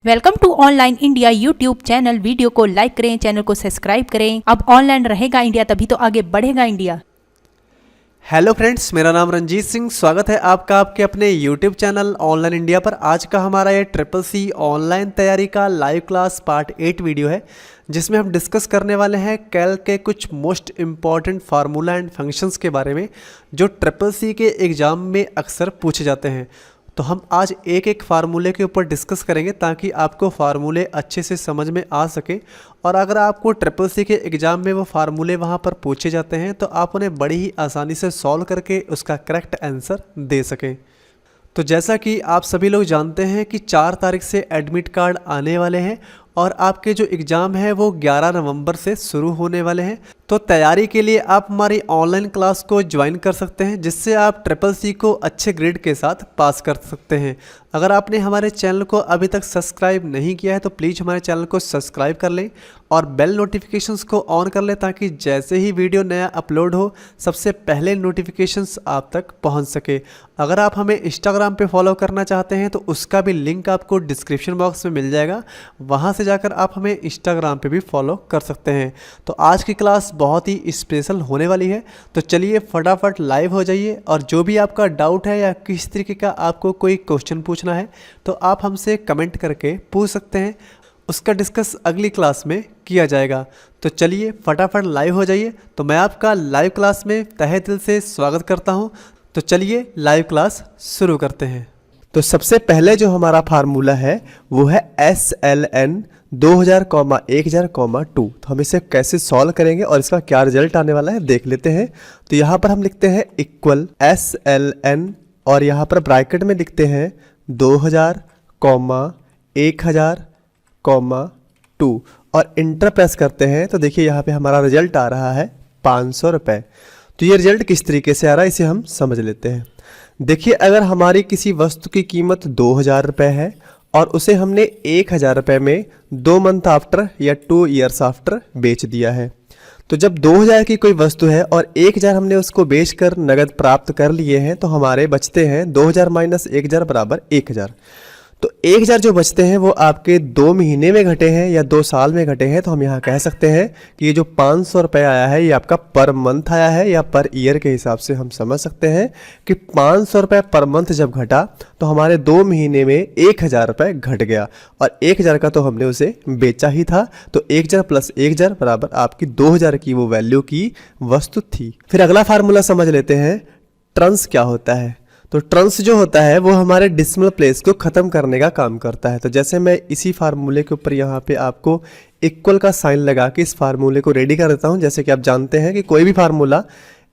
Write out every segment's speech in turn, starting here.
Welcome to online India YouTube channel. Video को like करें, channel को सब्सक्राइब करें। अब ऑनलाइन रहेगा इंडिया तभी तो आगे बढ़ेगा इंडिया। हेलो फ्रेंड्स, मेरा नाम रंजीत सिंह। स्वागत है आपका आपके अपने यूट्यूब चैनल ऑनलाइन इंडिया पर। आज का हमारा ये ट्रिपल सी ऑनलाइन तैयारी का लाइव क्लास पार्ट 8 वीडियो है, जिसमें हम डिस्कस करने वाले हैं कैल्क के कुछ most important formula and functions के बारे में जो ट्रिपल सी के एग्ज़ाम में अक्सर पूछे जाते हैं। तो हम आज एक एक फार्मूले के ऊपर डिस्कस करेंगे ताकि आपको फार्मूले अच्छे से समझ में आ सके, और अगर आपको ट्रिपल सी के एग्ज़ाम में वो फार्मूले वहाँ पर पूछे जाते हैं तो आप उन्हें बड़ी ही आसानी से सॉल्व करके उसका करेक्ट आंसर दे सकें। तो जैसा कि आप सभी लोग जानते हैं कि 4 तारीख से एडमिट कार्ड आने वाले हैं और आपके जो एग्ज़ाम है वो 11 नवंबर से शुरू होने वाले हैं। तो तैयारी के लिए आप हमारी ऑनलाइन क्लास को ज्वाइन कर सकते हैं, जिससे आप ट्रिपल सी को अच्छे ग्रेड के साथ पास कर सकते हैं। अगर आपने हमारे चैनल को अभी तक सब्सक्राइब नहीं किया है तो प्लीज़ हमारे चैनल को सब्सक्राइब कर लें और बेल नोटिफिकेशंस को ऑन कर लें, ताकि जैसे ही वीडियो नया अपलोड हो सबसे पहले नोटिफिकेशंस आप तक पहुंच सके। अगर आप हमें इंस्टाग्राम पे फॉलो करना चाहते हैं तो उसका भी लिंक आपको डिस्क्रिप्शन बॉक्स में मिल जाएगा, वहां से जाकर आप हमें इंस्टाग्राम पे भी फॉलो कर सकते हैं। तो आज की क्लास बहुत ही स्पेशल होने वाली है, तो चलिए फटाफट लाइव हो जाइए। और जो भी आपका डाउट है या किस तरीके का आपको कोई क्वेश्चन पूछना है तो आप हमसे कमेंट करके पूछ सकते हैं, उसका डिस्कस अगली क्लास में किया जाएगा। तो चलिए फटाफट लाइव हो जाइए। तो मैं आपका लाइव क्लास में तहे दिल से स्वागत करता हूं। तो चलिए लाइव क्लास शुरू करते हैं। तो सबसे पहले जो हमारा फार्मूला है वो है SLN 2000,1000,2। तो हम इसे कैसे सॉल्व करेंगे और इसका क्या रिजल्ट आने वाला है देख लेते हैं। तो यहाँ पर हम लिखते हैं इक्वल SLN और यहाँ पर ब्रैकेट में लिखते हैं 2000,1000,2 और इंटर प्रेस करते हैं। तो देखिए यहाँ पे हमारा रिजल्ट आ रहा है 500 रुपये। तो ये रिजल्ट किस तरीके से आ रहा है इसे हम समझ लेते हैं। देखिए, अगर हमारी किसी वस्तु की कीमत 2000 रुपये है और उसे हमने 1000 रुपये में 2 मंथ आफ्टर या 2 ईयर्स आफ्टर बेच दिया है, तो जब 2000 की कोई वस्तु है और 1000 हमने उसको बेचकर नगद प्राप्त कर लिए हैं, तो हमारे बचते हैं 2000 माइनस 1000 बराबर 1000। तो 1000 जो बचते हैं वो आपके 2 महीने में घटे हैं या 2 साल में घटे हैं। तो हम यहाँ कह सकते हैं कि ये जो 500 रुपये आया है ये आपका पर मंथ आया है, या पर ईयर के हिसाब से हम समझ सकते हैं कि 500 रुपये पर मंथ जब घटा तो हमारे 2 महीने में 1000 रुपये घट गया, और 1000 का तो हमने उसे बेचा ही था। तो 1000 प्लस 1000 बराबर आपकी 2000 की वो वैल्यू की वस्तु थी। फिर अगला फार्मूला समझ लेते हैं, ट्रंस क्या होता है। तो ट्रंस जो होता है वो हमारे डिसिमल प्लेस को ख़त्म करने का काम करता है। तो जैसे मैं इसी फार्मूले के ऊपर यहाँ पे आपको इक्वल का साइन लगा के इस फार्मूले को रेडी कर देता हूँ। जैसे कि आप जानते हैं कि कोई भी फार्मूला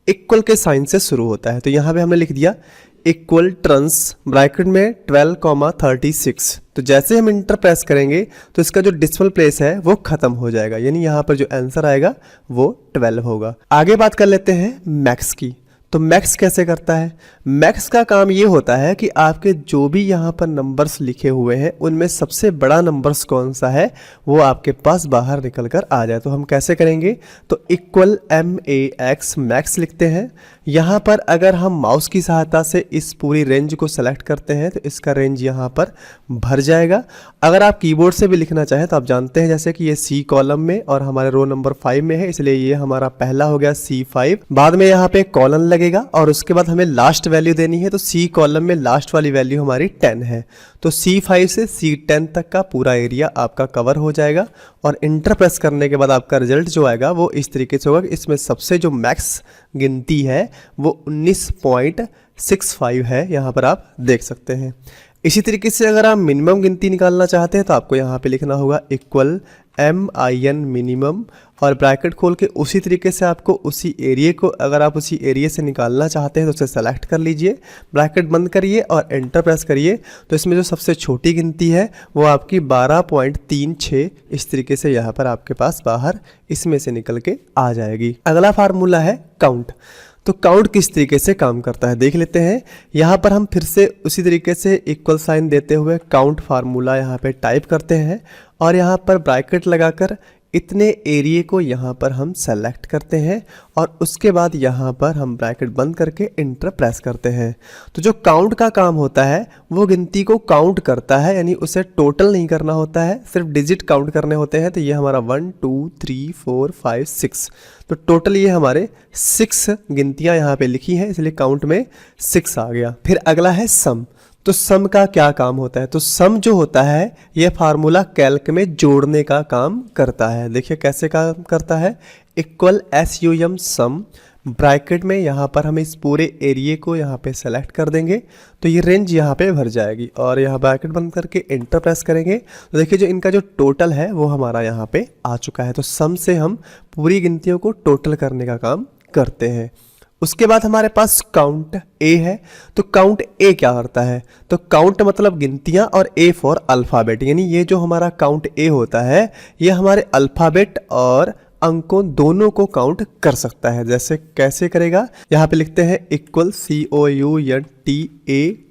इक्वल के साइन से शुरू होता है। तो यहाँ पे हमने लिख दिया इक्वल ट्रंस ब्रैकेट में 12,36। तो जैसे हम इंटर प्रेस करेंगे तो इसका जो डिसिमल प्लेस है वो ख़त्म हो जाएगा, यानी यहाँ पर जो आंसर आएगा वो 12 होगा। आगे बात कर लेते हैं मैक्स की। तो मैक्स कैसे करता है? मैक्स का काम ये होता है कि आपके जो भी यहाँ पर नंबर्स लिखे हुए हैं उनमें सबसे बड़ा नंबर्स कौन सा है वो आपके पास बाहर निकल कर आ जाए। तो हम कैसे करेंगे? तो इक्वल MAX मैक्स लिखते हैं। यहाँ पर अगर हम माउस की सहायता से इस पूरी रेंज को सेलेक्ट करते हैं तो इसका रेंज यहाँ पर भर जाएगा। अगर आप कीबोर्ड से भी लिखना चाहें तो आप जानते हैं जैसे कि ये C कॉलम में और हमारे रो नंबर 5 में है, इसलिए ये हमारा पहला हो गया C5। बाद में यहाँ पे कॉलन लगेगा और उसके बाद हमें लास्ट वैल्यू देनी है। तो C कॉलम में लास्ट वाली वैल्यू हमारी 10 है। तो C5 से C10 तक का पूरा एरिया आपका कवर हो जाएगा, और इंटर प्रेस करने के बाद आपका रिजल्ट जो आएगा वो इस तरीके से होगा कि इसमें सबसे जो मैक्स गिनती है वो 19.65 है, यहाँ पर आप देख सकते हैं। इसी तरीके से अगर आप मिनिमम गिनती निकालना चाहते हैं तो आपको यहाँ पे लिखना होगा इक्वल MIN मिनिमम, और ब्रैकेट खोल के उसी तरीके से आपको उसी एरिया को, अगर आप उसी एरिया से निकालना चाहते हैं तो उसे सेलेक्ट कर लीजिए, ब्रैकेट बंद करिए और एंटर प्रेस करिए। तो इसमें जो सबसे छोटी गिनती है वो आपकी 12.36 इस तरीके से यहाँ पर आपके पास बाहर इसमें से निकल के आ जाएगी। अगला फार्मूला है काउंट। तो काउंट किस तरीके से काम करता है देख लेते हैं। यहाँ पर हम फिर से उसी तरीके से इक्वल साइन देते हुए काउंट फार्मूला यहाँ पे टाइप करते हैं और यहाँ पर ब्रैकेट लगाकर इतने एरिया को यहाँ पर हम सेलेक्ट करते हैं और उसके बाद यहाँ पर हम ब्रैकेट बंद करके इंटर प्रेस करते हैं। तो जो काउंट का काम होता है वो गिनती को काउंट करता है, यानी उसे टोटल नहीं करना होता है, सिर्फ डिजिट काउंट करने होते हैं। तो ये हमारा 1 2 3 4 5 6, तो टोटल ये हमारे 6 गिनतियाँ यहाँ पे लिखी हैं, इसलिए काउंट में 6 आ गया। फिर अगला है सम। तो सम का क्या काम होता है? तो सम जो होता है ये फार्मूला कैल्क में जोड़ने का काम करता है। देखिए कैसे काम करता है। इक्वल SUM सम, ब्रैकेट में यहाँ पर हम इस पूरे एरिया को यहाँ पे सेलेक्ट कर देंगे तो ये रेंज यहाँ पे भर जाएगी और यहाँ ब्रैकेट बंद करके इंटर प्रेस करेंगे तो देखिए जो इनका जो टोटल है वो हमारा यहाँ पे आ चुका है। तो सम से हम पूरी गिनतियों को टोटल करने का काम करते हैं। उसके बाद हमारे पास काउंट ए है। तो काउंट ए क्या करता है? तो काउंट मतलब गिनतियां और ए फॉर अल्फ़ाबेट, यानी ये जो हमारा काउंट ए होता है ये हमारे अल्फ़ाबेट और अंकों दोनों को काउंट कर सकता है। जैसे कैसे करेगा, यहाँ पे लिखते हैं इक्वल COUNTA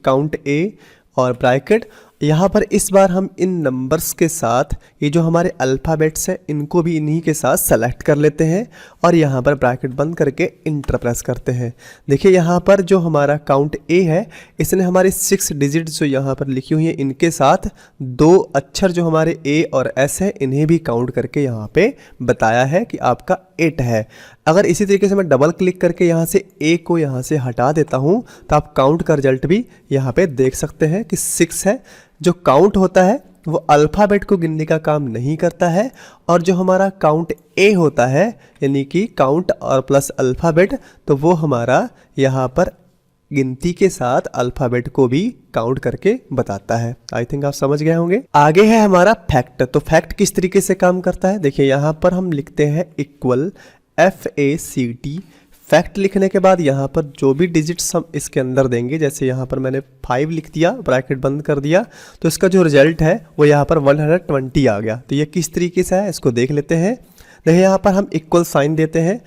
काउंट ए और ब्रैकेट। यहाँ पर इस बार हम इन नंबर्स के साथ ये जो हमारे अल्फ़ाबेट्स हैं इनको भी इन्हीं के साथ सेलेक्ट कर लेते हैं और यहाँ पर ब्रैकेट बंद करके इंटर प्रेस करते हैं। देखिए यहाँ पर जो हमारा काउंट ए है इसने हमारी 6 डिजिट्स जो यहाँ पर लिखी हुई हैं इनके साथ 2 अक्षर जो हमारे ए और एस है इन्हें भी काउंट करके यहाँ पे बताया है कि आपका 8 है। अगर इसी तरीके से मैं डबल क्लिक करके यहाँ से ए को यहाँ से हटा देता हूँ तो आप काउंट का रिजल्ट भी यहाँ पे देख सकते हैं कि 6 है। जो काउंट होता है वो अल्फ़ाबेट को गिनने का काम नहीं करता है और जो हमारा काउंट ए होता है यानी कि काउंट और प्लस अल्फ़ाबेट तो वो हमारा यहाँ पर गिनती के साथ अल्फ़ाबेट को भी काउंट करके बताता है। आई थिंक आप समझ गए होंगे। आगे है हमारा फैक्ट। तो फैक्ट किस तरीके से काम करता है? देखिए यहाँ पर हम लिखते हैं इक्वल FACT। फैक्ट लिखने के बाद यहाँ पर जो भी डिजिट्स हम इसके अंदर देंगे, जैसे यहाँ पर मैंने 5 लिख दिया, ब्रैकेट बंद कर दिया, तो इसका जो रिजल्ट है वो यहाँ पर 120 आ गया। तो ये किस तरीके से है इसको देख लेते हैं। देखिए यहाँ पर हम इक्वल साइन देते हैं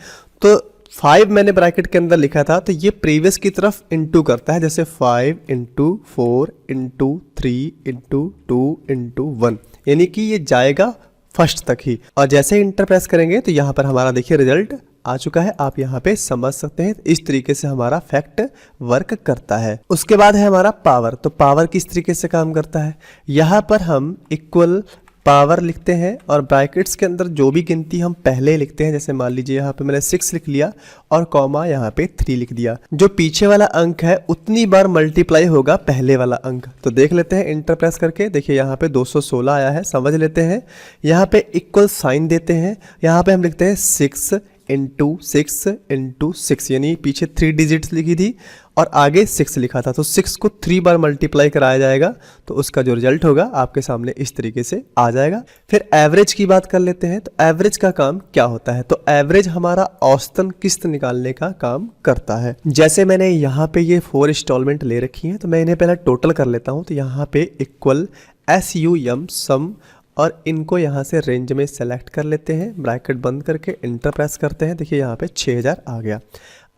तो 5 मैंने ब्रैकेट के अंदर लिखा था तो ये प्रीवियस की तरफ इंटू करता है, जैसे 5 × 4 × 3 × 2 × 1, यानी कि ये जाएगा फर्स्ट तक ही। और जैसे ही इंटर प्रेस करेंगे तो यहाँ पर हमारा देखिए रिजल्ट आ चुका है। आप यहाँ पे समझ सकते हैं इस तरीके से हमारा फैक्ट वर्क करता है। उसके बाद है हमारा पावर। तो पावर किस तरीके से काम करता है? यहाँ पर हम इक्वल पावर लिखते हैं और ब्रैकेट्स के अंदर जो भी गिनती हम पहले लिखते हैं, जैसे मान लीजिए यहाँ पे मैंने 6 लिख लिया और कॉमा यहाँ पे 3 लिख दिया, जो पीछे वाला अंक है उतनी बार मल्टीप्लाई होगा पहले वाला अंक। तो देख लेते हैं इंटर प्रेस करके। देखिए यहाँ पे 216 आया है, समझ लेते हैं। यहाँ पे इक्वल साइन देते हैं, यहाँ पे हम लिखते हैं 6 × 6 × 6, यानी पीछे 3 डिजिट्स लिखी थी और आगे 6 लिखा था, तो 6 को 3 बार मल्टीप्लाई कराया जाएगा तो उसका जो रिजल्ट होगा आपके सामने इस तरीके से आ जाएगा। फिर एवरेज की बात कर लेते हैं। तो एवरेज का काम क्या होता है? तो एवरेज हमारा औसतन किस्त निकालने का काम करता है। जैसे मैंने यहाँ पे ये 4 इंस्टॉलमेंट ले रखी हैं तो मैं इन्हें पहले टोटल कर लेता हूँ। तो यहाँ पे इक्वल SUM सम और इनको यहाँ से रेंज में सेलेक्ट कर लेते हैं, ब्रैकेट बंद करके इंटर प्रेस करते हैं। देखिए यहाँ पे 6000 आ गया।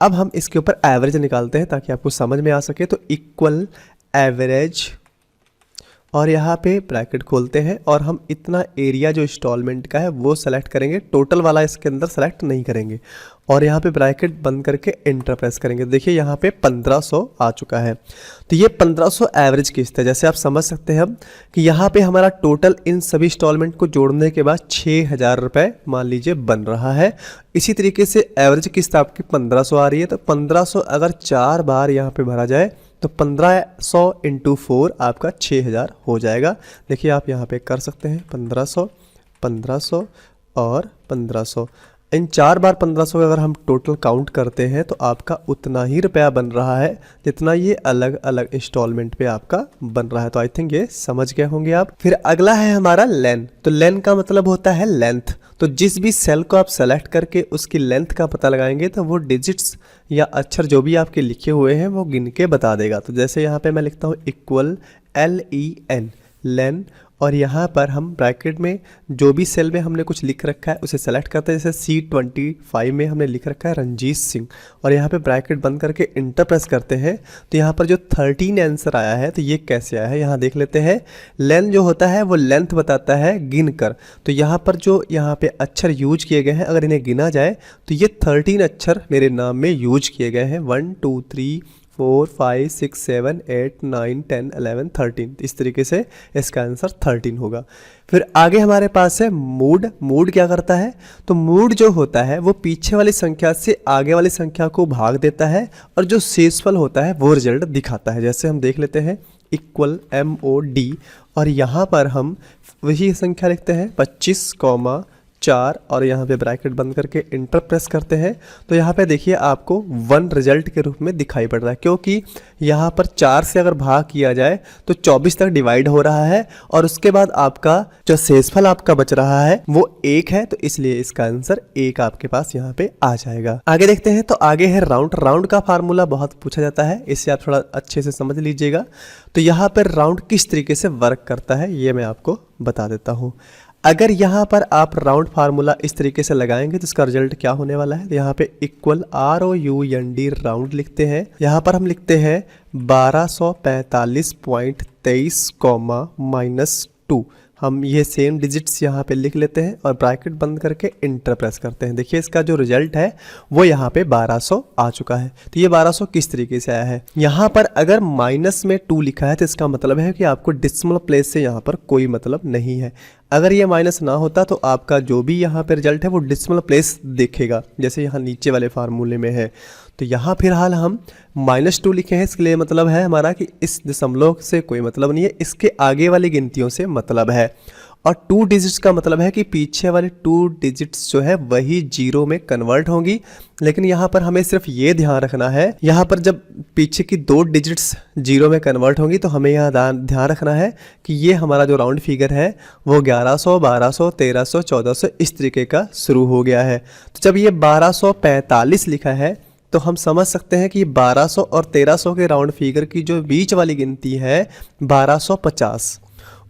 अब हम इसके ऊपर एवरेज निकालते हैं ताकि आपको समझ में आ सके। तो इक्वल एवरेज और यहाँ पे ब्रैकेट खोलते हैं और हम इतना एरिया जो इंस्टॉलमेंट का है वो सेलेक्ट करेंगे, टोटल वाला इसके अंदर सेलेक्ट नहीं करेंगे और यहाँ पे ब्रैकेट बंद करके इंटर प्रेस करेंगे। देखिए यहाँ पे 1500 आ चुका है। तो ये 1500 एवरेज किस्त है। जैसे आप समझ सकते हैं हम कि यहाँ पे हमारा टोटल इन सभी इंस्टॉलमेंट को जोड़ने के बाद 6000 रुपये मान लीजिए बन रहा है। इसी तरीके से एवरेज किस्त आपकी 1500 आ रही है। तो 1500 अगर 4 बार यहाँ पे भरा जाए तो 1500 × 4 आपका 6000 हो जाएगा। देखिए आप यहाँ पे कर सकते हैं 1500, 1500 और 1500। इन 4 बार 1500 अगर हम टोटल काउंट करते हैं तो आपका उतना ही रुपया बन रहा है जितना ये अलग अलग इंस्टॉलमेंट पे आपका बन रहा है। तो आई थिंक ये समझ गए होंगे आप। फिर अगला है हमारा लेन। तो लेन का मतलब होता है लेंथ। तो जिस भी सेल को आप सेलेक्ट करके उसकी लेंथ का पता लगाएंगे तो वो डिजिट्स या अक्षर जो भी आपके लिखे हुए हैं वो गिन के बता देगा। तो जैसे यहाँ पे मैं लिखता हूँ इक्वल LEN लेन और यहाँ पर हम ब्रैकेट में जो भी सेल में हमने कुछ लिख रखा है उसे सेलेक्ट करते हैं। जैसे C25 में हमने लिख रखा है रंजीत सिंह, और यहाँ पे ब्रैकेट बंद करके इंटर प्रेस करते हैं तो यहाँ पर जो 13 आंसर आया है तो ये कैसे आया है यहाँ देख लेते हैं। लेंथ जो होता है वो लेंथ बताता है गिन कर, तो यहाँ पर जो यहाँ पे अक्षर यूज किए गए हैं अगर इन्हें गिना जाए तो ये 13 अक्षर मेरे नाम में यूज किए गए हैं। 1 2 3 4 5 6 7 8 9 10 11 13, इस तरीके से इसका आंसर 13 होगा। फिर आगे हमारे पास है मूड। मूड क्या करता है, तो मूड जो होता है वो पीछे वाली संख्या से आगे वाली संख्या को भाग देता है और जो शेषफल होता है वो रिजल्ट दिखाता है। जैसे हम देख लेते हैं इक्वल MOD, और यहाँ पर हम वही संख्या लिखते हैं 25,4 और यहाँ पे ब्रैकेट बंद करके इंटर प्रेस करते हैं तो यहाँ पे देखिए आपको 1 रिजल्ट के रूप में दिखाई पड़ रहा है, क्योंकि यहाँ पर 4 से अगर भाग किया जाए तो 24 तक डिवाइड हो रहा है और उसके बाद आपका जो शेषफल आपका बच रहा है वो 1 है, तो इसलिए इसका आंसर 1 आपके पास यहाँ पे आ जाएगा। आगे देखते हैं, तो आगे है राउंड। राउंड का फार्मूला बहुत पूछा जाता है, इससे आप थोड़ा अच्छे से समझ लीजिएगा। तो यहाँ पर राउंड किस तरीके से वर्क करता है ये मैं आपको बता देता हूँ। अगर यहाँ पर आप राउंड फार्मूला इस तरीके से लगाएंगे तो इसका रिजल्ट क्या होने वाला है, तो यहाँ पे इक्वल ROUND राउंड लिखते हैं। यहाँ पर हम लिखते हैं 1245.23 -2। हम ये सेम डिजिट्स यहाँ पे लिख लेते हैं और ब्रैकेट बंद करके इंटर प्रेस करते हैं। देखिए इसका जो रिजल्ट है वो यहाँ पे 1200 आ चुका है। तो ये 1200 किस तरीके से आया है, यहाँ पर अगर माइनस में 2 लिखा है तो इसका मतलब है कि आपको डिसिमल प्लेस से यहाँ पर कोई मतलब नहीं है। अगर ये माइनस ना होता तो आपका जो भी यहाँ पे रिजल्ट है वो डिसिमल प्लेस देखेगा, जैसे यहाँ नीचे वाले फार्मूले में है। तो यहाँ फिलहाल हम -2 लिखे हैं, इसके लिए मतलब है हमारा कि इस दशमलव से कोई मतलब नहीं है, इसके आगे वाली गिनतियों से मतलब है। और 2 डिजिट्स का मतलब है कि पीछे वाले 2 डिजिट्स जो है वही 0 में कन्वर्ट होंगी। लेकिन यहाँ पर हमें सिर्फ ये ध्यान रखना है, यहाँ पर जब पीछे की 2 डिजिट्स 0 में कन्वर्ट होंगी तो हमें यहाँ ध्यान रखना है कि ये हमारा जो राउंड फिगर है वो 1100, 1200, 1300, 1400 इस तरीके का शुरू हो गया है। तो जब ये 1245 लिखा है तो हम समझ सकते हैं कि 1200 और 1300 के राउंड फिगर की जो बीच वाली गिनती है 1250,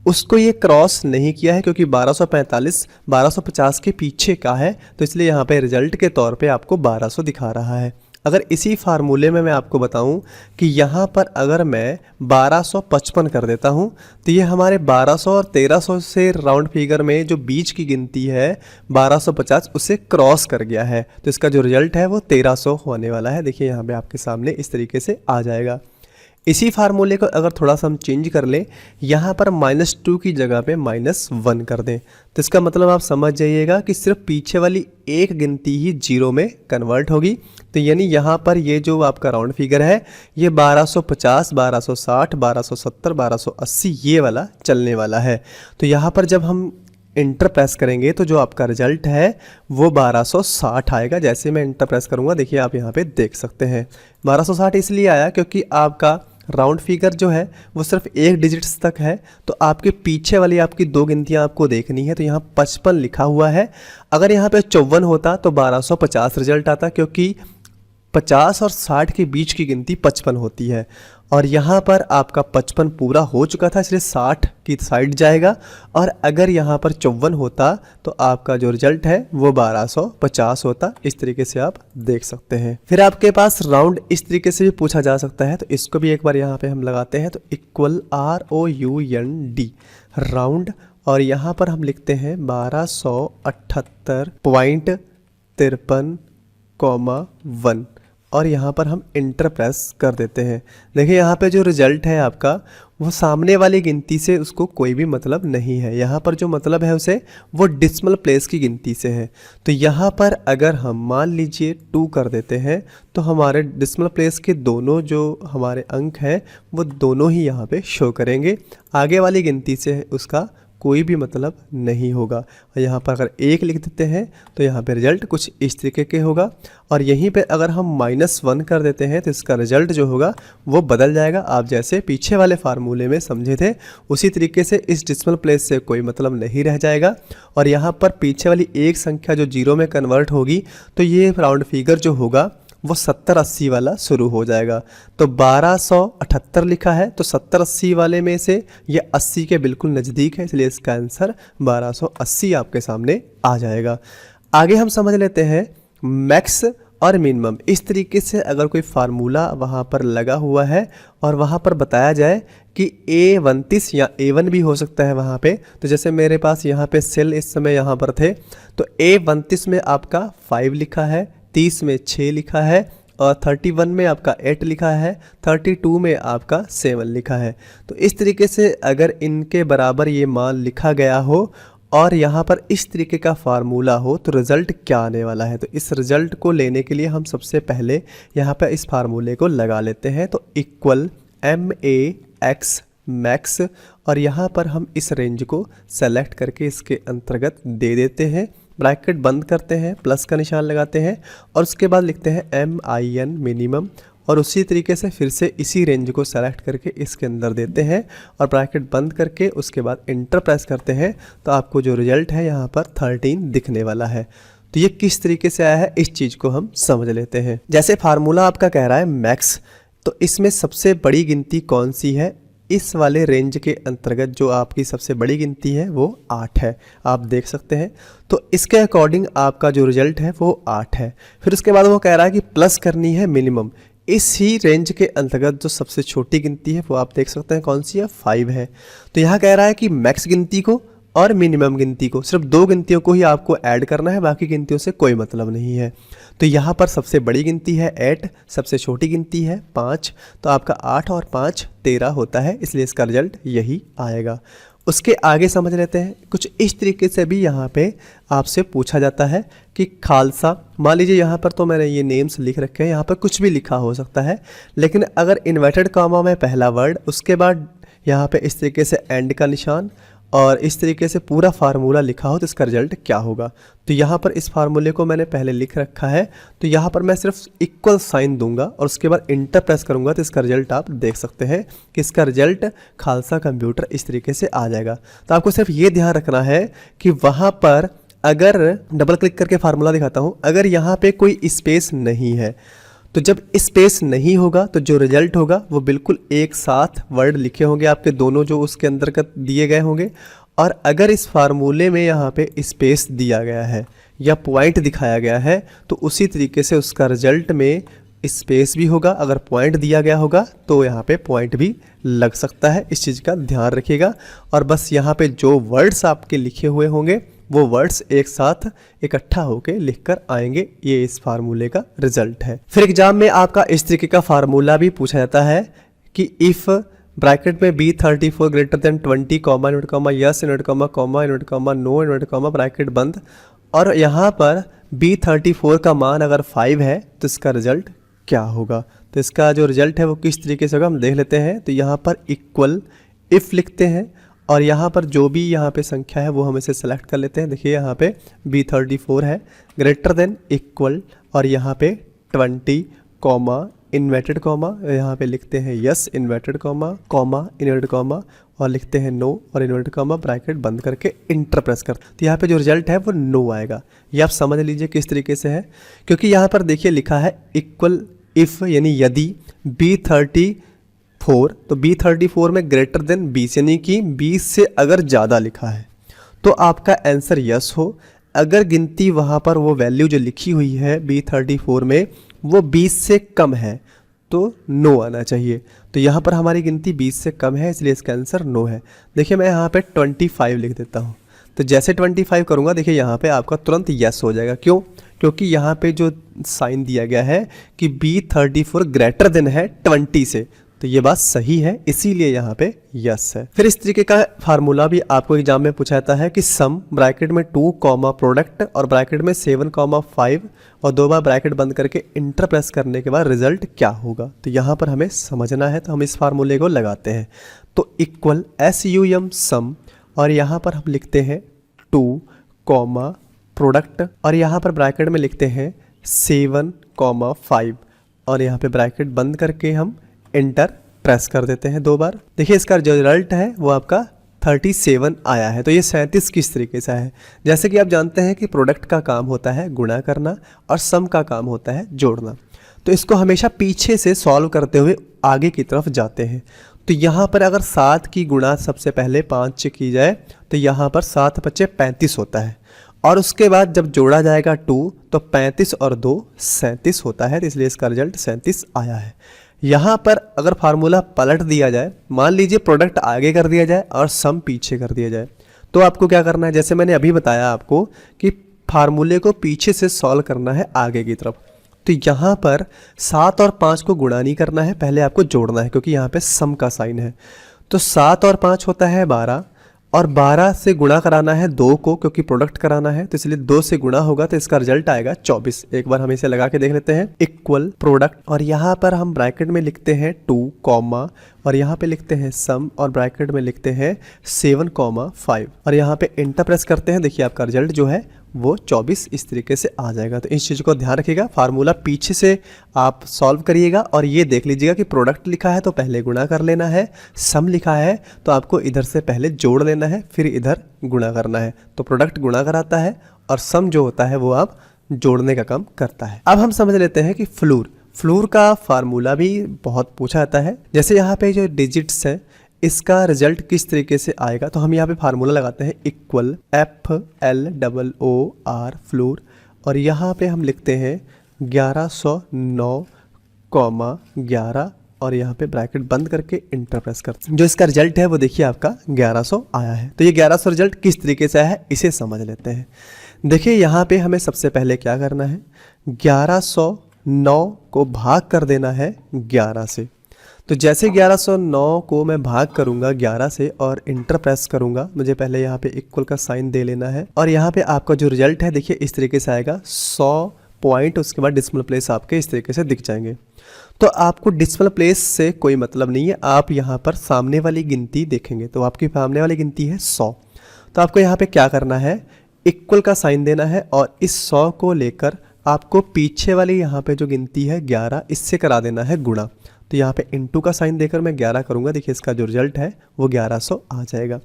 उसको ये क्रॉस नहीं किया है, क्योंकि 1245 1250 के पीछे का है, तो इसलिए यहाँ पे रिजल्ट के तौर पे आपको 1200 दिखा रहा है। अगर इसी फार्मूले में मैं आपको बताऊं कि यहाँ पर अगर मैं 1255 कर देता हूँ तो ये हमारे 1200 और 1300 से राउंड फिगर में जो बीच की गिनती है 1250 उसे क्रॉस कर गया है, तो इसका जो रिजल्ट है वो 1300 होने वाला है। देखिए यहाँ पे आपके सामने इस तरीके से आ जाएगा। इसी फार्मूले को अगर थोड़ा सा हम चेंज कर लें, यहाँ पर -2 की जगह पे -1 कर दें, तो इसका मतलब आप समझ जाइएगा कि सिर्फ पीछे वाली एक गिनती ही 0 में कन्वर्ट होगी। तो यानी यहाँ पर ये जो आपका राउंड फिगर है ये 1250, 1260, 1270, 1280 ये वाला चलने वाला है। तो यहाँ पर जब हम इंटर प्रेस करेंगे तो जो आपका रिजल्ट है वो 1260 आएगा। जैसे मैं इंटर प्रेस करूँगा देखिए आप यहाँ पे देख सकते हैं 1260 इसलिए आया क्योंकि आपका राउंड फिगर जो है वो सिर्फ एक डिजिट्स तक है, तो आपके पीछे वाली आपकी 2 गिनतियाँ आपको देखनी है। तो यहाँ 55 लिखा हुआ है, अगर यहाँ पे 54 होता तो 1250 रिजल्ट आता, क्योंकि 50 और 60 के बीच की गिनती 55 होती है और यहाँ पर आपका 55 पूरा हो चुका था इसलिए 60 की साइड जाएगा। और अगर यहाँ पर 54 होता तो आपका जो रिजल्ट है वो 1250 होता। इस तरीके से आप देख सकते हैं। फिर आपके पास राउंड इस तरीके से भी पूछा जा सकता है, तो इसको भी एक बार यहाँ पे हम लगाते हैं। तो इक्वल ROUND राउंड, और यहाँ पर हम लिखते हैं 1278.53,1 और यहाँ पर हम इंटर प्रेस कर देते हैं। देखिए यहाँ पे जो रिजल्ट है आपका वो सामने वाली गिनती से उसको कोई भी मतलब नहीं है, यहाँ पर जो मतलब है उसे वो डिसिमल प्लेस की गिनती से है। तो यहाँ पर अगर हम मान लीजिए 2 कर देते हैं तो हमारे डिसिमल प्लेस के दोनों जो हमारे अंक हैं वो दोनों ही यहाँ पे शो करेंगे, आगे वाली गिनती से उसका कोई भी मतलब नहीं होगा। और यहाँ पर अगर 1 लिख देते हैं तो यहाँ पे रिजल्ट कुछ इस तरीके के होगा, और यहीं पे अगर हम -1 कर देते हैं तो इसका रिजल्ट जो होगा वो बदल जाएगा। आप जैसे पीछे वाले फार्मूले में समझे थे उसी तरीके से इस डिसिमल प्लेस से कोई मतलब नहीं रह जाएगा। और यहाँ पर पीछे वाली एक संख्या जो 0 में कन्वर्ट होगी तो ये राउंड फिगर जो होगा वो 70-80 वाला शुरू हो जाएगा। तो 1278 लिखा है, तो 70-80 वाले में से ये 80 के बिल्कुल नज़दीक है, इसलिए इसका आंसर 1280 आपके सामने आ जाएगा। आगे हम समझ लेते हैं मैक्स और मिनिमम। इस तरीके से अगर कोई फार्मूला वहाँ पर लगा हुआ है और वहाँ पर बताया जाए कि A29 या A1 भी हो सकता है वहाँ पे, तो जैसे मेरे पास यहाँ पे सेल इस समय यहाँ पर थे, तो A29 में आपका 5 लिखा है, 30 में 6 लिखा है और 31 में आपका 8 लिखा है, 32 में आपका 7 लिखा है। तो इस तरीके से अगर इनके बराबर ये मान लिखा गया हो और यहाँ पर इस तरीके का फार्मूला हो तो रिज़ल्ट क्या आने वाला है। तो इस रिज़ल्ट को लेने के लिए हम सबसे पहले यहाँ पर इस फार्मूले को लगा लेते हैं। तो इक्वल MAX मैक्स, और यहाँ पर हम इस रेंज को सेलेक्ट करके इसके अंतर्गत दे देते हैं, ब्रैकेट बंद करते हैं, प्लस का निशान लगाते हैं और उसके बाद लिखते हैं MIN मिनिमम, और उसी तरीके से फिर से इसी रेंज को सेलेक्ट करके इसके अंदर देते हैं और ब्रैकेट बंद करके उसके बाद इंटर प्रेस करते हैं। तो आपको जो रिजल्ट है यहाँ पर 13 दिखने वाला है। तो ये किस तरीके से आया है इस चीज़ को हम समझ लेते हैं। जैसे फार्मूला आपका कह रहा है मैक्स, तो इसमें सबसे बड़ी गिनती कौन सी है? इस वाले रेंज के अंतर्गत जो आपकी सबसे बड़ी गिनती है वो 8 है, आप देख सकते हैं। तो इसके अकॉर्डिंग आपका जो रिजल्ट है वो 8 है। फिर उसके बाद वो कह रहा है कि प्लस करनी है मिनिमम। इस ही रेंज के अंतर्गत जो सबसे छोटी गिनती है वो आप देख सकते हैं कौन सी है, 5 है। तो यहाँ कह रहा है कि मैक्स गिनती को और मिनिमम गिनती को, सिर्फ 2 गिनतियों को ही आपको ऐड करना है, बाकी गिनतियों से कोई मतलब नहीं है। तो यहाँ पर सबसे बड़ी गिनती है 8, सबसे छोटी गिनती है 5, तो आपका 8 और 5 13 होता है, इसलिए इसका रिजल्ट यही आएगा। उसके आगे समझ लेते हैं। कुछ इस तरीके से भी यहाँ पे आपसे पूछा जाता है कि खालसा, मान लीजिए यहाँ पर तो मैंने ये नेम्स लिख रखे हैं, यहाँ पर कुछ भी लिखा हो सकता है, लेकिन अगर इन्वर्टेड कॉमा में पहला वर्ड, उसके बाद यहाँ पे इस तरीके से एंड का निशान और इस तरीके से पूरा फार्मूला लिखा हो तो इसका रिजल्ट क्या होगा। तो यहाँ पर इस फार्मूले को मैंने पहले लिख रखा है, तो यहाँ पर मैं सिर्फ इक्वल साइन दूंगा और उसके बाद इंटर प्रेस करूँगा, तो इसका रिजल्ट आप देख सकते हैं कि इसका रिजल्ट खालसा कंप्यूटर इस तरीके से आ जाएगा। तो आपको सिर्फ ये ध्यान रखना है कि वहाँ पर अगर डबल क्लिक करके फार्मूला दिखाता हूँ, अगर यहाँ पे कोई स्पेस नहीं है, तो जब स्पेस नहीं होगा तो जो रिजल्ट होगा वो बिल्कुल एक साथ वर्ड लिखे होंगे आपके दोनों जो उसके अंतर्गत दिए गए होंगे। और अगर इस फार्मूले में यहाँ पे स्पेस दिया गया है या पॉइंट दिखाया गया है तो उसी तरीके से उसका रिजल्ट में स्पेस भी होगा, अगर पॉइंट दिया गया होगा तो यहाँ पे पॉइंट भी लग सकता है। इस चीज़ का ध्यान रखिएगा। और बस यहाँ पे जो वर्ड्स आपके लिखे हुए होंगे वो वर्ड्स एक साथ इकट्ठा होके लिखकर आएंगे, ये इस फार्मूले का रिजल्ट है। फिर एग्जाम में आपका इस तरीके का फार्मूला भी पूछा जाता है कि इफ़ ब्रैकेट में B34 greater than 20 comma invert comma yes invert comma invert comma no invert comma bracket बंद, और यहाँ पर B34 का मान अगर 5 है तो इसका रिजल्ट क्या होगा। तो इसका जो रिजल्ट है वो किस तरीके से होगा हम देख लेते हैं। तो यहाँ पर इक्वल इफ़ लिखते हैं और यहाँ पर जो भी यहाँ पे संख्या है वो हम इसे सेलेक्ट कर लेते हैं। देखिए यहाँ पे B34 है, ग्रेटर देन इक्वल और यहाँ पे 20 कॉमा इन्वर्टेड कॉमा, यहाँ पे लिखते हैं yes inverted comma inverted comma और लिखते हैं नो और इन्वर्टेड कॉमा ब्रैकेट बंद करके इंटर प्रेस कर। तो यहाँ पे जो रिजल्ट है वो नो आएगा। ये आप समझ लीजिए किस तरीके से है, क्योंकि यहाँ पर देखिए लिखा है इक्वल इफ़ यानी यदि B34, तो B34 में ग्रेटर देन 20 यानी कि 20 से अगर ज़्यादा लिखा है तो आपका आंसर यस हो। अगर गिनती वहाँ पर वो वैल्यू जो लिखी हुई है B34 में वो 20 से कम है तो नो आना चाहिए। तो यहाँ पर हमारी गिनती 20 से कम है, इसलिए इसका आंसर नो है। देखिए मैं यहाँ पे 25 लिख देता हूँ, तो जैसे 25 करूँगा देखिए यहाँ पे आपका तुरंत यस हो जाएगा। क्यों? क्योंकि यहाँ पे जो साइन दिया गया है कि B34 ग्रेटर देन है 20 से, तो ये बात सही है, इसीलिए यहाँ पे यस है। फिर इस तरीके का फार्मूला भी आपको एग्जाम में पूछा जाता है कि सम ब्रैकेट में 2 कॉमा प्रोडक्ट और ब्रैकेट में 7 कॉमा 5 और 2 बार ब्रैकेट बंद करके इंटर प्रेस करने के बाद रिजल्ट क्या होगा। तो यहाँ पर हमें समझना है, तो हम इस फार्मूले को लगाते हैं। तो इक्वल SUM सम और यहाँ पर हम लिखते हैं 2 कॉमा प्रोडक्ट और यहाँ पर ब्रैकेट में लिखते हैं 7 कॉमा 5 और यहाँ पे ब्रैकेट बंद करके हम इंटर प्रेस कर देते हैं 2 बार। देखिए इसका जो रिजल्ट है वो आपका 37 आया है। तो ये 37 किस तरीके से है? जैसे कि आप जानते हैं कि प्रोडक्ट का काम होता है गुणा करना और सम का काम होता है जोड़ना। तो इसको हमेशा पीछे से सॉल्व करते हुए आगे की तरफ जाते हैं। तो यहाँ पर अगर 7 की गुणा सबसे पहले 5 से की जाए तो यहाँ पर 7 बचे 35 होता है, और उसके बाद जब जोड़ा जाएगा 2 तो 35 और 2 37 होता है, तो इसलिए इसका रिजल्ट 37 आया है। यहाँ पर अगर फार्मूला पलट दिया जाए, मान लीजिए प्रोडक्ट आगे कर दिया जाए और सम पीछे कर दिया जाए, तो आपको क्या करना है, जैसे मैंने अभी बताया आपको कि फार्मूले को पीछे से सॉल्व करना है आगे की तरफ। तो यहाँ पर 7 और 5 को गुणा नहीं करना है, पहले आपको जोड़ना है क्योंकि यहाँ पे सम का साइन है। तो 7 और 5 होता है 12, और 12 से गुणा कराना है 2 को क्योंकि प्रोडक्ट कराना है, तो इसलिए 2 से गुणा होगा तो इसका रिजल्ट आएगा 24। एक बार हम इसे लगा के देख लेते हैं, इक्वल प्रोडक्ट, और यहाँ पर हम ब्रैकेट में लिखते हैं 2 कॉमा, और यहाँ पे लिखते हैं सम, और ब्रैकेट में लिखते हैं 7,5, और यहाँ पे एंटर प्रेस करते हैं। देखिए आपका रिजल्ट जो है वो 24 इस तरीके से आ जाएगा। तो इस चीज़ को ध्यान रखिएगा, फार्मूला पीछे से आप सॉल्व करिएगा, और ये देख लीजिएगा कि प्रोडक्ट लिखा है तो पहले गुणा कर लेना है, सम लिखा है तो आपको इधर से पहले जोड़ लेना है, फिर इधर गुणा करना है। तो प्रोडक्ट गुणा कराता है और सम जो होता है वो आप जोड़ने का काम करता है। अब हम समझ लेते हैं कि फ्लूर का फार्मूला भी बहुत पूछा जाता है। जैसे यहाँ पे जो डिजिट्स हैं इसका रिजल्ट किस तरीके से आएगा, तो हम यहाँ पे फार्मूला लगाते हैं इक्वल FLOOR फ्लूर, और यहाँ पे हम लिखते हैं 1109,11, और यहाँ पे ब्रैकेट बंद करके इंटर प्रेस करते हैं। जो इसका रिजल्ट है वो देखिए आपका 1100 आया है। तो ये 1100 रिजल्ट किस तरीके से आया है इसे समझ लेते हैं। देखिए यहाँ पे हमें सबसे पहले क्या करना है, 1109 को भाग कर देना है 11 से। तो जैसे 1109 को मैं भाग करूंगा 11 से और इंटर प्रेस करूंगा, मुझे पहले यहाँ पे इक्वल का साइन दे लेना है, और यहाँ पे आपका जो रिजल्ट है देखिए इस तरीके से आएगा 100 पॉइंट, उसके बाद डिसिमल प्लेस आपके इस तरीके से दिख जाएंगे। तो आपको डिसिमल प्लेस से कोई मतलब नहीं है, आप यहाँ पर सामने वाली गिनती देखेंगे तो आपकी सामने वाली गिनती है 100। तो आपको यहाँ पे क्या करना है, इक्वल का साइन देना है, और इस 100 को लेकर आपको पीछे वाली यहाँ पे जो गिनती है 11 इससे करा देना है गुणा। तो यहाँ पे इनटू का साइन देकर मैं 11 करूँगा, देखिए इसका जो रिजल्ट है वो 1100 आ जाएगा।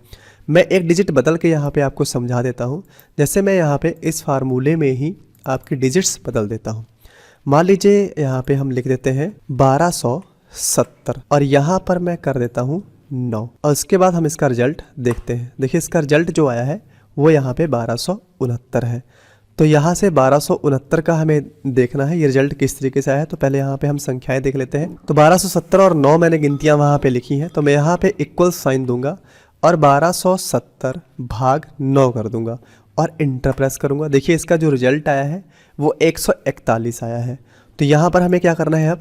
मैं एक डिजिट बदल के यहाँ पे आपको समझा देता हूँ। जैसे मैं यहाँ पे इस फार्मूले में ही आपकी डिजिट्स बदल देता हूँ। मान लीजिए यहाँ पे हम लिख देते हैं 1270, और यहाँ पर मैं कर देता हूँ 9, और उसके बाद हम इसका रिजल्ट देखते हैं। देखिए इसका रिजल्ट जो आया है वो यहाँ पे 1269 है। तो यहाँ से 1269 का हमें देखना है ये रिजल्ट किस तरीके से आया है। तो पहले यहाँ पे हम संख्याएं देख लेते हैं। तो 1270 और 9 मैंने गिनतियाँ वहाँ पे लिखी हैं, तो मैं यहाँ पे इक्वल साइन दूंगा और 1270 भाग 9 कर दूंगा और इंटर प्रेस करूँगा। देखिए इसका जो रिजल्ट आया है वो 141 आया है। तो यहाँ पर हमें क्या करना है,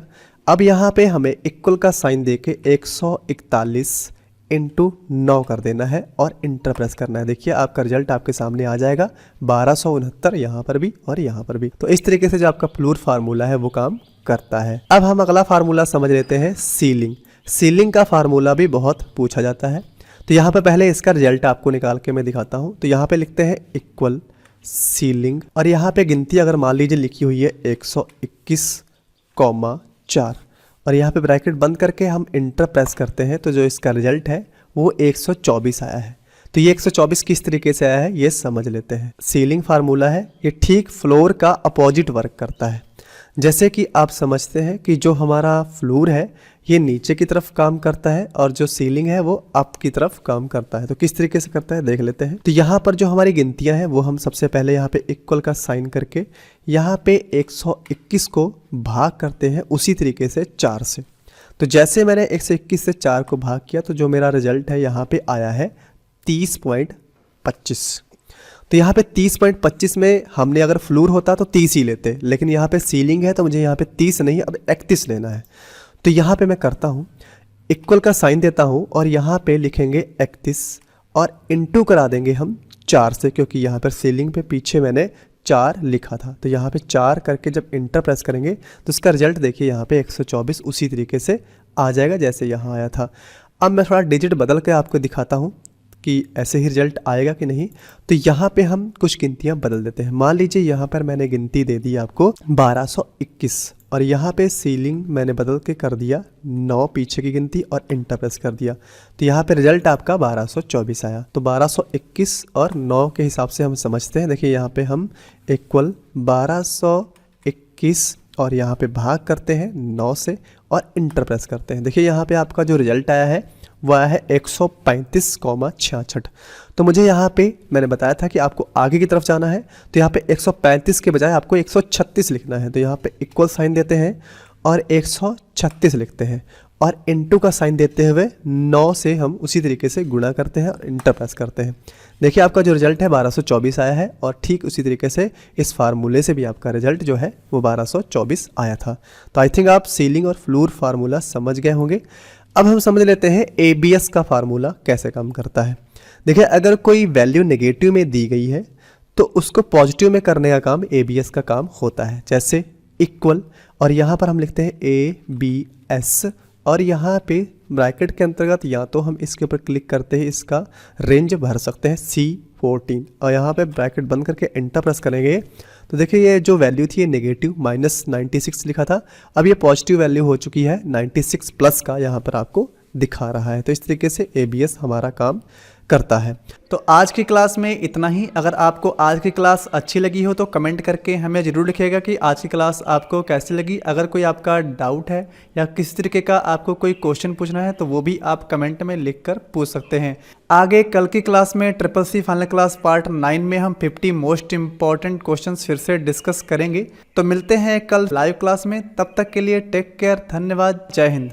अब यहाँ पे हमें इक्वल का साइन दे के 141 इंटू 9 कर देना है और इंटर प्रेस करना है। देखिए आपका रिजल्ट आपके सामने आ जाएगा 1269 यहाँ पर भी और यहाँ पर भी। तो इस तरीके से जो आपका फ्लूर फार्मूला है वो काम करता है। अब हम अगला फार्मूला समझ लेते हैं, सीलिंग का फार्मूला भी बहुत पूछा जाता है। तो यहाँ पे पहले इसका रिजल्ट आपको निकाल के मैं दिखाता हूँ। तो यहाँ पे लिखते हैं इक्वल सीलिंग, और यहाँ पे गिनती अगर मान लीजिए लिखी हुई है 121,4, और यहाँ पे ब्रैकेट बंद करके हम इंटर प्रेस करते हैं, तो जो इसका रिजल्ट है वो 124 आया है। तो ये 124 किस तरीके से आया है ये समझ लेते हैं। सीलिंग फार्मूला है, ये ठीक फ्लोर का अपोजिट वर्क करता है। जैसे कि आप समझते हैं कि जो हमारा फ्लोर है ये नीचे की तरफ काम करता है और जो सीलिंग है वो अप की तरफ काम करता है। तो किस तरीके से करता है देख लेते हैं। तो यहाँ पर जो हमारी गिनतियाँ हैं वो हम सबसे पहले यहाँ पे इक्वल का साइन करके यहाँ पे 121 को भाग करते हैं उसी तरीके से 4 से। तो जैसे मैंने 121 से 4 को भाग किया तो जो मेरा रिजल्ट है यहाँ पे आया है 30.25। तो यहाँ पे 30.25 में हमने अगर फ्लोर होता तो 30 ही लेते, लेकिन यहाँ पे सीलिंग है तो मुझे यहाँ पे 30 नहीं अब 31 लेना है। तो यहाँ पे मैं करता हूँ, इक्वल का साइन देता हूँ और यहाँ पे लिखेंगे 31 और इंटू करा देंगे हम 4 से, क्योंकि यहाँ पर सीलिंग पे पीछे मैंने 4 लिखा था। तो यहाँ पे 4 करके जब इंटर प्रेस करेंगे तो इसका रिजल्ट देखिए यहाँ पे 124 उसी तरीके से आ जाएगा जैसे यहाँ आया था। अब मैं थोड़ा डिजिट बदल के आपको दिखाता हूँ कि ऐसे ही रिजल्ट आएगा कि नहीं। तो यहाँ पे हम कुछ गिनतियाँ बदल देते हैं। मान लीजिए यहाँ पर मैंने गिनती दे दी आपको 1221 और यहाँ पे सीलिंग मैंने बदल के कर दिया 9 पीछे की गिनती और इंटर प्रेस कर दिया। तो यहाँ पे रिजल्ट आपका 1224 आया। तो 1221 और 9 के हिसाब से हम समझते हैं। देखिए यहाँ पे हम इक्वल 1221 और यहाँ पे भाग करते हैं 9 से और इंटर प्रेस करते हैं। देखिए यहाँ पे आपका जो रिजल्ट आया है वो आया है 135,66। तो मुझे यहाँ पे मैंने बताया था कि आपको आगे की तरफ जाना है, तो यहाँ पे 135 के बजाय आपको 136 लिखना है। तो यहाँ पे इक्वल साइन देते हैं और 136 लिखते हैं और इनटू का साइन देते हुए 9 से हम उसी तरीके से गुणा करते हैं और इंटर प्रेस करते हैं। देखिए आपका जो रिजल्ट है 1224 आया है और ठीक उसी तरीके से इस फार्मूले से भी आपका रिजल्ट जो है वो 1224 आया था। तो आई थिंक आप सीलिंग और फ्लोर फार्मूला समझ गए होंगे। अब हम समझ लेते हैं ABS का फार्मूला कैसे काम करता है। देखिए अगर कोई वैल्यू नेगेटिव में दी गई है तो उसको पॉजिटिव में करने का काम ABS का काम होता है। जैसे इक्वल, और यहाँ पर हम लिखते हैं ABS और यहाँ पे ब्रैकेट के अंतर्गत या तो हम इसके ऊपर क्लिक करते हैं, इसका रेंज भर सकते हैं C14 और यहाँ पे ब्रैकेट बंद करके एंटर प्रेस करेंगे तो देखिए ये जो वैल्यू थी ये नेगेटिव -96 लिखा था, अब ये पॉजिटिव वैल्यू हो चुकी है 96 प्लस का यहाँ पर आपको दिखा रहा है। तो इस तरीके से ABS हमारा काम करता है। तो आज की क्लास में इतना ही। अगर आपको आज की क्लास अच्छी लगी हो तो कमेंट करके हमें ज़रूर लिखिएगा कि आज की क्लास आपको कैसी लगी। अगर कोई आपका डाउट है या किसी तरीके का आपको कोई क्वेश्चन पूछना है तो वो भी आप कमेंट में लिखकर पूछ सकते हैं। आगे कल की क्लास में SSC फाइनल क्लास पार्ट 9 में हम 50 मोस्ट इंपॉर्टेंट क्वेश्चंस फिर से डिस्कस करेंगे। तो मिलते हैं कल लाइव क्लास में, तब तक के लिए टेक केयर, धन्यवाद, जय हिंद।